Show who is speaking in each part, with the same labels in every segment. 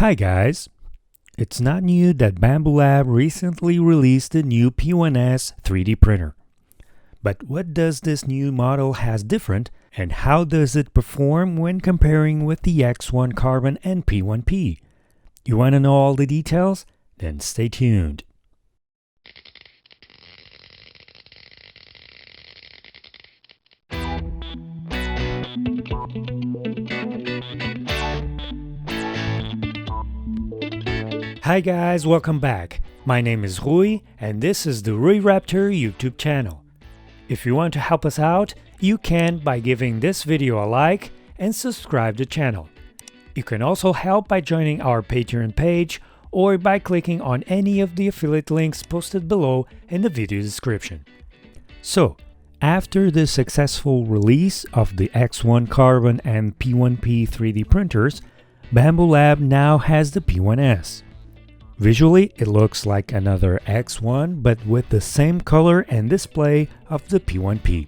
Speaker 1: Hi guys! It's not new that Bambu Lab recently released a new P1S 3D printer. But what does this new model has different, and how does it perform when comparing with the X1-Carbon and P1P? You want to know all the details? Then stay tuned. Hi guys, welcome back. My name is Rui and this is the Rui Raptor YouTube channel. If you want to help us out, you can by giving this video a like and subscribe to the channel. You can also help by joining our Patreon page or by clicking on any of the affiliate links posted below in the video description. So, after the successful release of the X1-Carbon and P1P 3D printers, Bambu Lab now has the P1S. Visually, it looks like another X1 but with the same color and display of the P1P.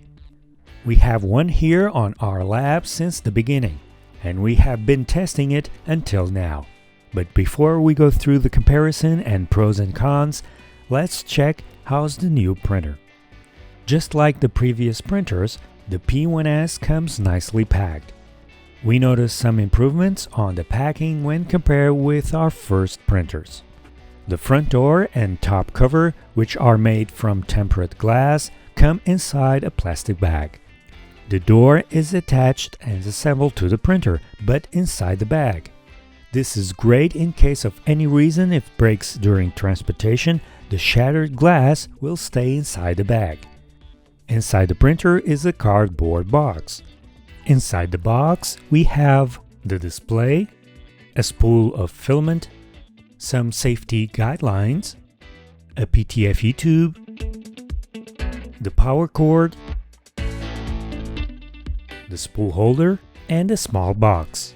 Speaker 1: We have one here on our lab since the beginning, and we have been testing it until now. But before we go through the comparison and pros and cons, let's check how's the new printer. Just like the previous printers, the P1S comes nicely packed. We noticed some improvements on the packing when compared with our first printers. The front door and top cover, which are made from tempered glass, come inside a plastic bag. The door is attached and assembled to the printer, but inside the bag. This is great in case of any reason. If it breaks during transportation, the shattered glass will stay inside the bag. Inside the printer is a cardboard box. Inside the box, we have the display, a spool of filament, some safety guidelines, a PTFE tube, the power cord, the spool holder, and a small box.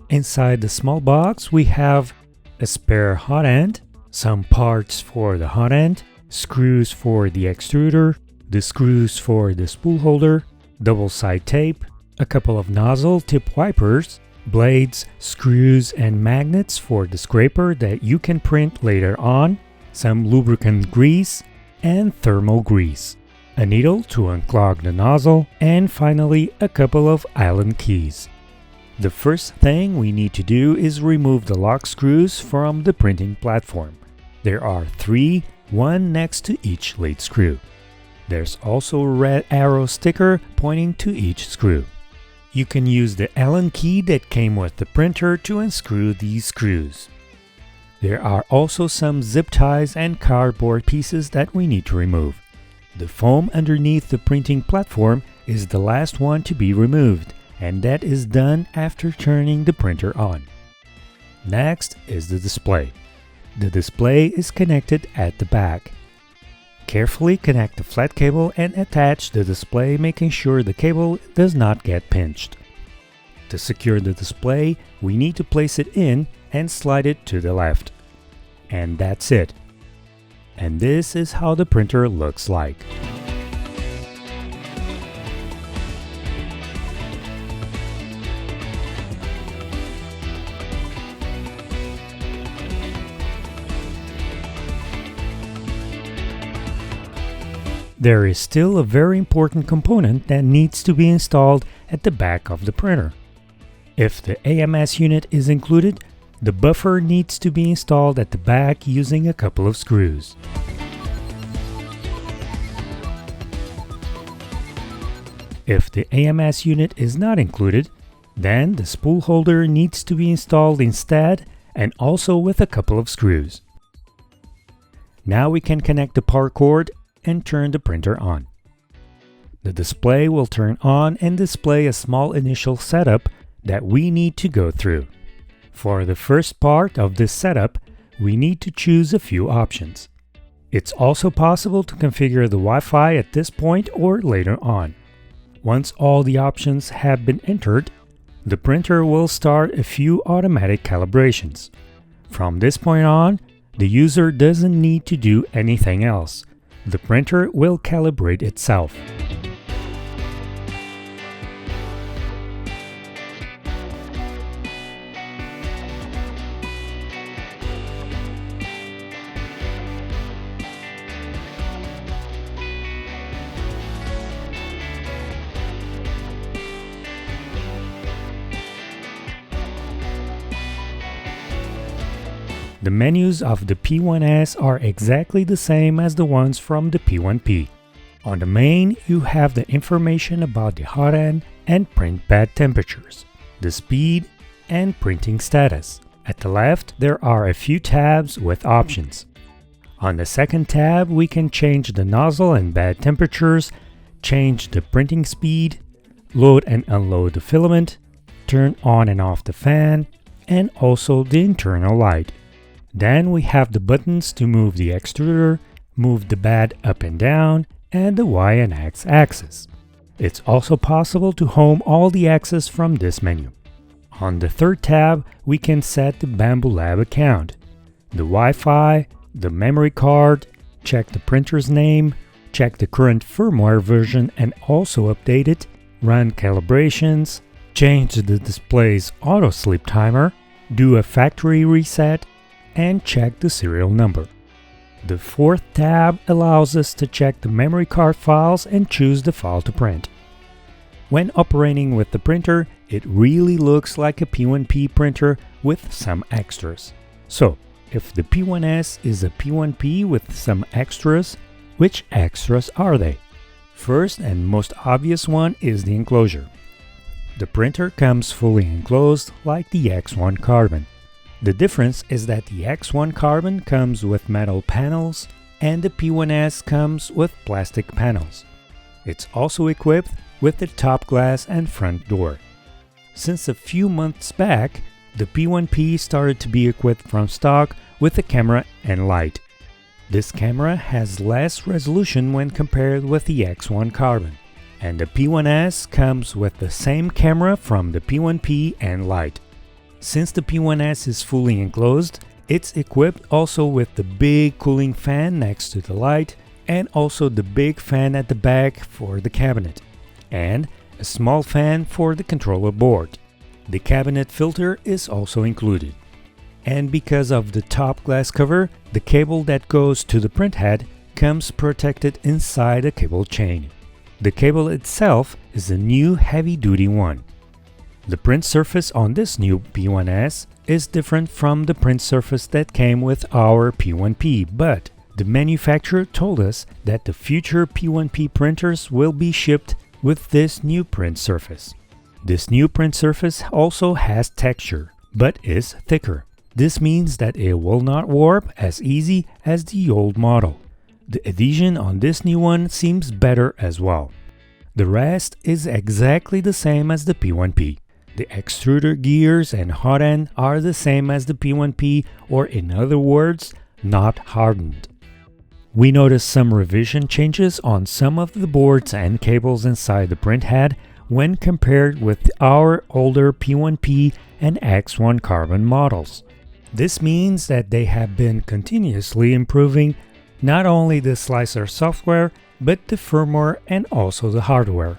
Speaker 1: Inside the small box, we have a spare hot end, some parts for the hot end, screws for the extruder, the screws for the spool holder, double-side tape, a couple of nozzle tip wipers, blades, screws, and magnets for the scraper that you can print later on, some lubricant grease, and thermal grease, a needle to unclog the nozzle, and finally a couple of Allen keys. The first thing we need to do is remove the lock screws from the printing platform. There are 3, one next to each lead screw. There's also a red arrow sticker pointing to each screw. You can use the Allen key that came with the printer to unscrew these screws. There are also some zip ties and cardboard pieces that we need to remove. The foam underneath the printing platform is the last one to be removed, and that is done after turning the printer on. Next is the display. The display is connected at the back. Carefully connect the flat cable and attach the display, making sure the cable does not get pinched. To secure the display, we need to place it in and slide it to the left. And that's it. And this is how the printer looks like. There is still a very important component that needs to be installed at the back of the printer. If the AMS unit is included, the buffer needs to be installed at the back using a couple of screws. If the AMS unit is not included, then the spool holder needs to be installed instead and also with a couple of screws. Now we can connect the power cord and turn the printer on. The display will turn on and display a small initial setup that we need to go through. For the first part of this setup, we need to choose a few options. It's also possible to configure the Wi-Fi at this point or later on. Once all the options have been entered, the printer will start a few automatic calibrations. From this point on, the user doesn't need to do anything else. The printer will calibrate itself. The menus of the P1S are exactly the same as the ones from the P1P. On the main, you have the information about the hot end and print bed temperatures, the speed, and printing status. At the left, there are a few tabs with options. On the second tab, we can change the nozzle and bed temperatures, change the printing speed, load and unload the filament, turn on and off the fan, and also the internal light. Then we have the buttons to move the extruder, move the bed up and down, and the Y and X axis. It's also possible to home all the axes from this menu. On the third tab, we can set the Bambu Lab account, the Wi-Fi, the memory card, check the printer's name, check the current firmware version and also update it, run calibrations, change the display's auto sleep timer, do a factory reset, and check the serial number. The fourth tab allows us to check the memory card files and choose the file to print. When operating with the printer, it really looks like a P1P printer with some extras. So, if the P1S is a P1P with some extras, which extras are they? First and most obvious one is the enclosure. The printer comes fully enclosed like the X1-Carbon. The difference is that the X1-Carbon comes with metal panels and the P1S comes with plastic panels. It's also equipped with the top glass and front door. Since a few months back, the P1P started to be equipped from stock with a camera and light. This camera has less resolution when compared with the X1-Carbon, and the P1S comes with the same camera from the P1P and light. Since the P1S is fully enclosed, it's equipped also with the big cooling fan next to the light and also the big fan at the back for the cabinet, and a small fan for the controller board. The cabinet filter is also included. And because of the top glass cover, the cable that goes to the printhead comes protected inside a cable chain. The cable itself is a new heavy-duty one. The print surface on this new P1S is different from the print surface that came with our P1P, but the manufacturer told us that the future P1P printers will be shipped with this new print surface. This new print surface also has texture, but is thicker. This means that it will not warp as easy as the old model. The adhesion on this new one seems better as well. The rest is exactly the same as the P1P. The extruder gears and hot end are the same as the P1P, or in other words, not hardened. We noticed some revision changes on some of the boards and cables inside the printhead when compared with our older P1P and X1-Carbon models. This means that they have been continuously improving not only the slicer software, but the firmware and also the hardware.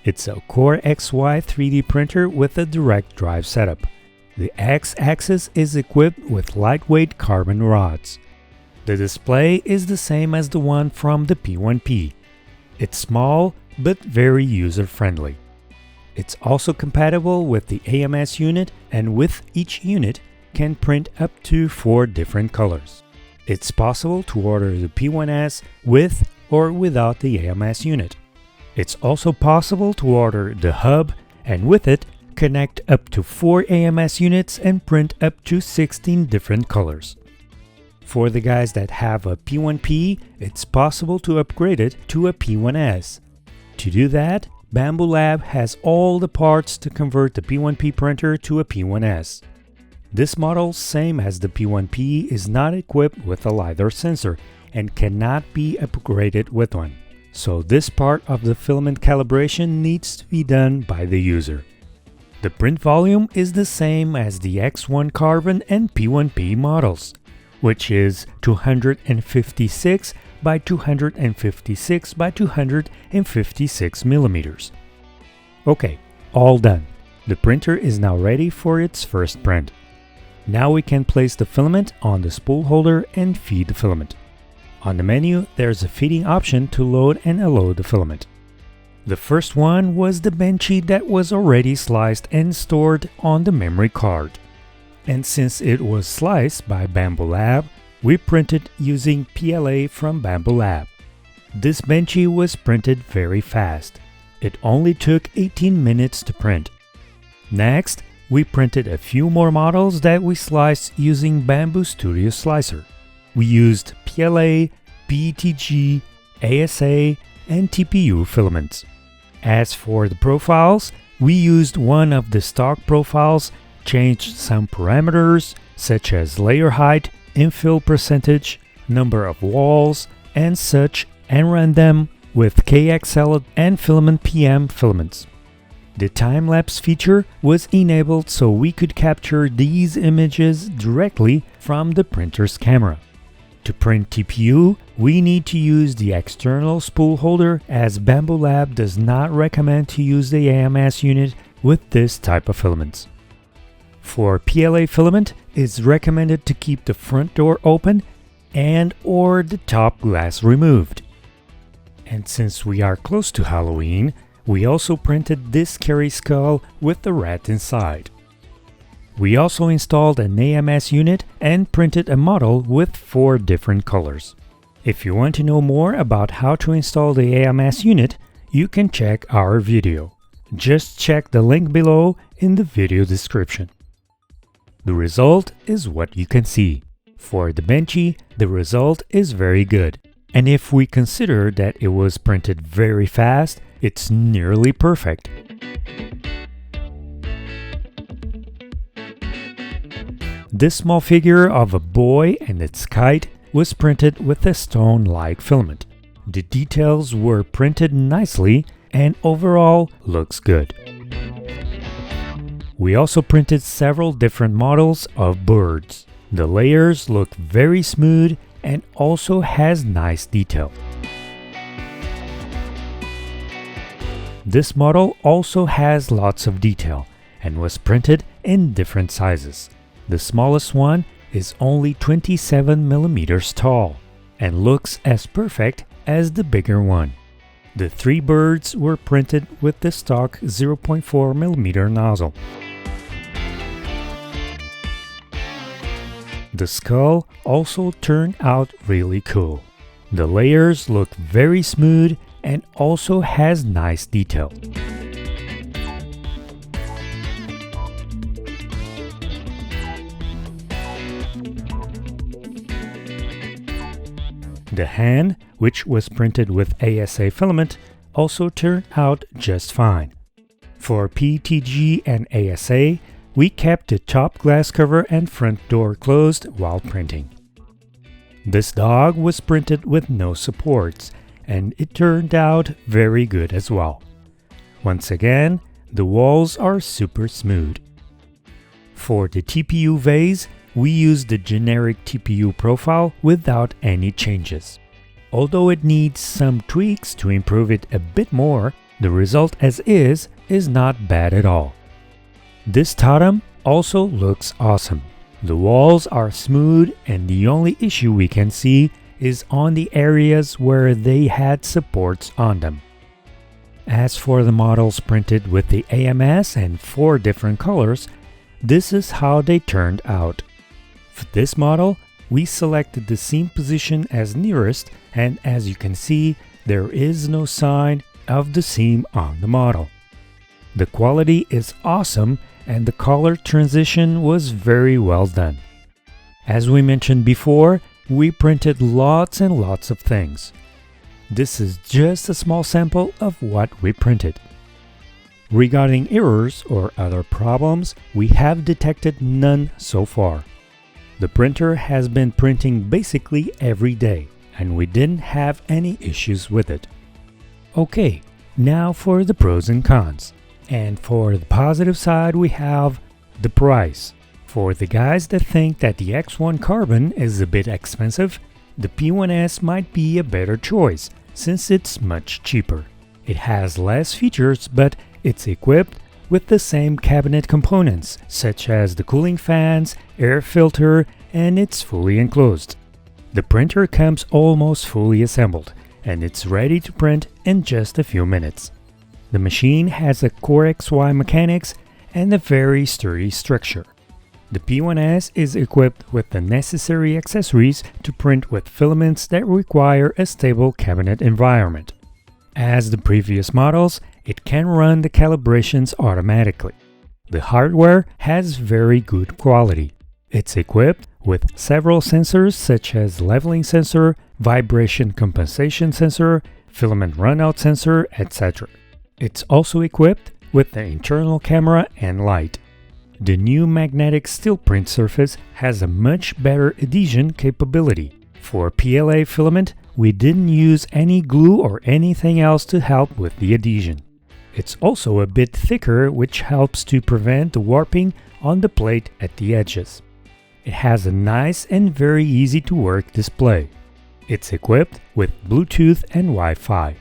Speaker 1: It's a Core XY 3D printer with a direct drive setup. The X-axis is equipped with lightweight carbon rods. The display is the same as the one from the P1P. It's small but very user-friendly. It's also compatible with the AMS unit, and with each unit can print up to 4 different colors. It's possible to order the P1S with or without the AMS unit. It's also possible to order the hub and with it connect up to 4 AMS units and print up to 16 different colors. For the guys that have a P1P, it's possible to upgrade it to a P1S. To do that, Bambu Lab has all the parts to convert the P1P printer to a P1S. This model, same as the P1P, is not equipped with a LiDAR sensor and cannot be upgraded with one. So this part of the filament calibration needs to be done by the user. The print volume is the same as the X1-Carbon and P1P models, which is 256 by 256 by 256 millimeters. Okay, all done. The printer is now ready for its first print. Now we can place the filament on the spool holder and feed the filament. On the menu, there's a feeding option to load and unload the filament. The first one was the benchy that was already sliced and stored on the memory card. And since it was sliced by Bambu Lab, we printed using PLA from Bambu Lab. This benchy was printed very fast. It only took 18 minutes to print. Next, we printed a few more models that we sliced using Bambu Studio Slicer. We used PLA, PETG, ASA, and TPU filaments. As for the profiles, we used one of the stock profiles, changed some parameters such as layer height, infill percentage, number of walls, and such, and ran them with KXL and filament PM filaments. The time-lapse feature was enabled so we could capture these images directly from the printer's camera. To print TPU, we need to use the external spool holder, as Bambu Lab does not recommend to use the AMS unit with this type of filaments. For PLA filament, it's recommended to keep the front door open and or the top glass removed. And since we are close to Halloween, we also printed this scary skull with the rat inside. We also installed an AMS unit and printed a model with 4 different colors. If you want to know more about how to install the AMS unit, you can check our video. Just check the link below in the video description. The result is what you can see. For the benchy, the result is very good. And if we consider that it was printed very fast, it's nearly perfect. This small figure of a boy and its kite was printed with a stone-like filament. The details were printed nicely and overall looks good. We also printed several different models of birds. The layers look very smooth and also has nice detail. This model also has lots of detail and was printed in different sizes. The smallest one is only 27 millimeters tall and looks as perfect as the bigger one. The 3 birds were printed with the stock 0.4 millimeter nozzle. The skull also turned out really cool. The layers look very smooth and also has nice detail. The hand, which was printed with ASA filament, also turned out just fine. For PETG and ASA, we kept the top glass cover and front door closed while printing. This dog was printed with no supports, and it turned out very good as well. Once again, the walls are super smooth. For the TPU vase, we used the generic TPU profile without any changes. Although it needs some tweaks to improve it a bit more, the result as is not bad at all. This totem also looks awesome. The walls are smooth and the only issue we can see is on the areas where they had supports on them. As for the models printed with the AMS and 4 different colors, this is how they turned out. For this model, we selected the seam position as nearest, and as you can see, there is no sign of the seam on the model. The quality is awesome and the color transition was very well done. As we mentioned before, we printed lots and lots of things. This is just a small sample of what we printed. Regarding errors or other problems, we have detected none so far. The printer has been printing basically every day, and we didn't have any issues with it. Okay, now for the pros and cons. And for the positive side, we have the price. For the guys that think that the X1-Carbon is a bit expensive, the P1S might be a better choice since it's much cheaper. It has less features, but it's equipped with the same cabinet components such as the cooling fans, air filter, and it's fully enclosed. The printer comes almost fully assembled and it's ready to print in just a few minutes. The machine has a Core XY mechanics and a very sturdy structure. The P1S is equipped with the necessary accessories to print with filaments that require a stable cabinet environment. As the previous models, it can run the calibrations automatically. The hardware has very good quality. It's equipped with several sensors such as leveling sensor, vibration compensation sensor, filament runout sensor, etc. It's also equipped with the internal camera and light. The new magnetic steel print surface has a much better adhesion capability. For PLA filament, we didn't use any glue or anything else to help with the adhesion. It's also a bit thicker, which helps to prevent the warping on the plate at the edges. It has a nice and very easy to work display. It's equipped with Bluetooth and Wi-Fi.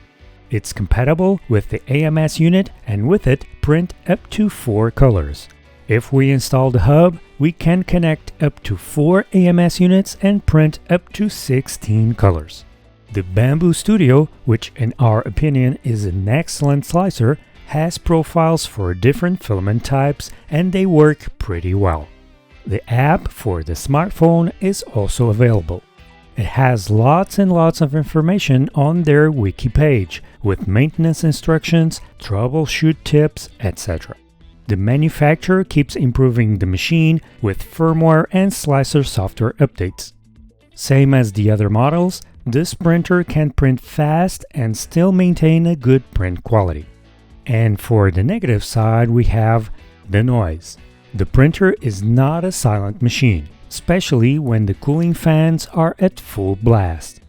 Speaker 1: It's compatible with the AMS unit and with it print up to 4 colors. If we install the hub, we can connect up to 4 AMS units and print up to 16 colors. The Bambu Studio, which in our opinion is an excellent slicer, has profiles for different filament types and they work pretty well. The app for the smartphone is also available. It has lots and lots of information on their wiki page with maintenance instructions, troubleshoot tips, etc. The manufacturer keeps improving the machine with firmware and slicer software updates. Same as the other models, this printer can print fast and still maintain a good print quality. And for the negative side, we have the noise. The printer is not a silent machine, especially when the cooling fans are at full blast.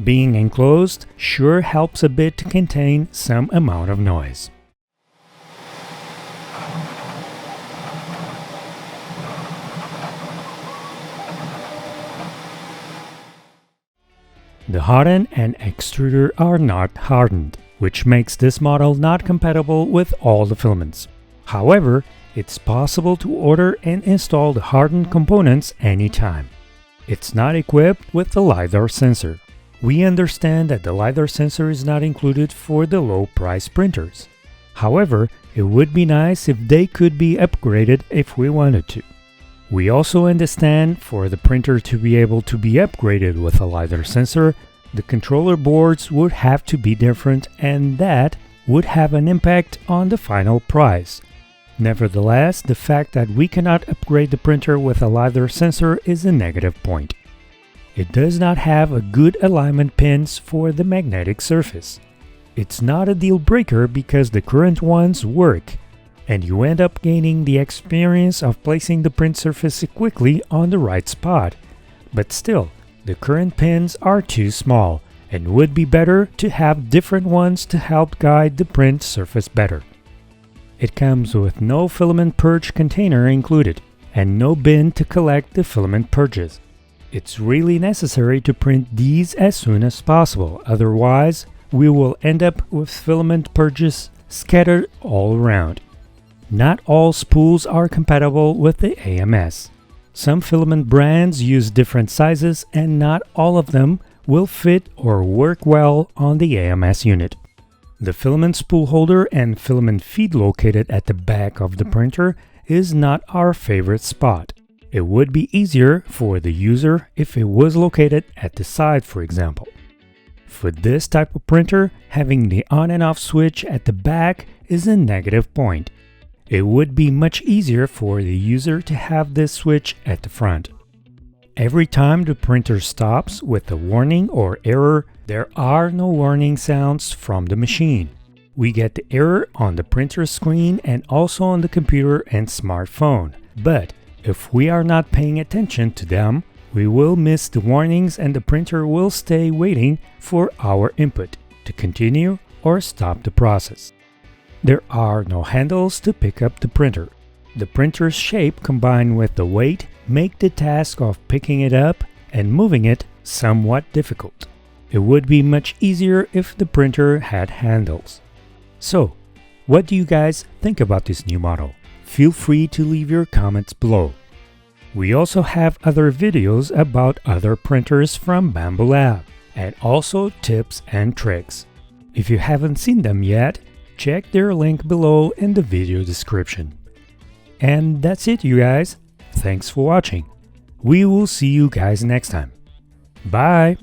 Speaker 1: Being enclosed sure helps a bit to contain some amount of noise. The hot end and extruder are not hardened, which makes this model not compatible with all the filaments. However, it's possible to order and install the hardened components anytime. It's not equipped with the LiDAR sensor. We understand that the LiDAR sensor is not included for the low-price printers. However, it would be nice if they could be upgraded if we wanted to. We also understand for the printer to be able to be upgraded with a LiDAR sensor, the controller boards would have to be different and that would have an impact on the final price. Nevertheless, the fact that we cannot upgrade the printer with a LiDAR sensor is a negative point. It does not have a good alignment pins for the magnetic surface. It's not a deal breaker because the current ones work, and you end up gaining the experience of placing the print surface quickly on the right spot. But still, the current pins are too small and would be better to have different ones to help guide the print surface better. It comes with no filament purge container included and no bin to collect the filament purges. It's really necessary to print these as soon as possible, otherwise we will end up with filament purges scattered all around. Not all spools are compatible with the AMS. Some filament brands use different sizes and not all of them will fit or work well on the AMS unit. The filament spool holder and filament feed located at the back of the printer is not our favorite spot. It would be easier for the user if it was located at the side, for example. For this type of printer, having the on and off switch at the back is a negative point. It would be much easier for the user to have this switch at the front. Every time the printer stops with a warning or error, there are no warning sounds from the machine. We get the error on the printer screen and also on the computer and smartphone, but if we are not paying attention to them, we will miss the warnings and the printer will stay waiting for our input to continue or stop the process. There are no handles to pick up the printer. The printer's shape combined with the weight make the task of picking it up and moving it somewhat difficult. It would be much easier if the printer had handles. So, what do you guys think about this new model? Feel free to leave your comments below. We also have other videos about other printers from Bambu Lab. and also tips and tricks. If you haven't seen them yet, check their link below in the video description. And that's it, you guys. Thanks for watching. We will see you guys next time. Bye!